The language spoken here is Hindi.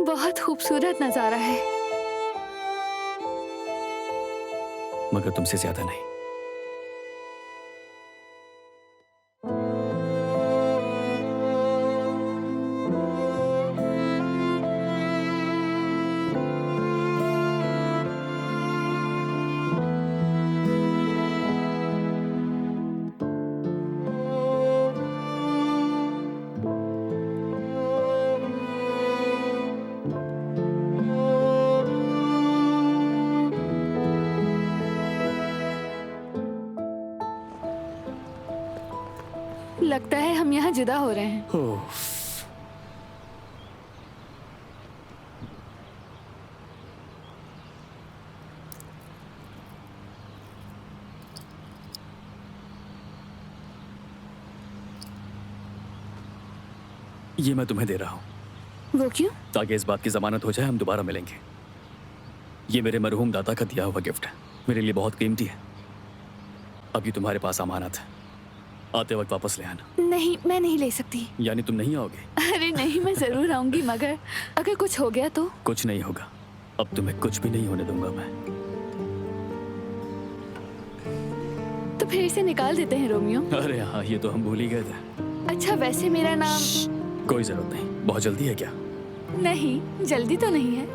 बहुत खूबसूरत नजारा है। मगर तुमसे ज्यादा नहीं। लगता है हम यहाँ जुदा हो रहे हैं। ओह, ये मैं तुम्हें दे रहा हूं वो क्यों? ताकि इस बात की जमानत हो जाए हम दोबारा मिलेंगे। ये मेरे मरहूम दादा का दिया हुआ गिफ्ट है, मेरे लिए बहुत कीमती है। अभी तुम्हारे पास अमानत है, आते वक्त वापस ले आना। नहीं, मैं नहीं ले सकती। यानी तुम नहीं आओगे? अरे नहीं, मैं जरूर आऊंगी, मगर अगर कुछ हो गया तो? कुछ नहीं होगा, अब तुम्हें कुछ भी नहीं होने दूंगा मैं। तो फिर इसे निकाल देते हैं रोमियो। अरे हाँ, ये तो हम भूल ही गए थे। अच्छा, वैसे मेरा नाम? कोई जरूरत नहीं। बहुत जल्दी है क्या? नहीं, जल्दी तो नहीं है।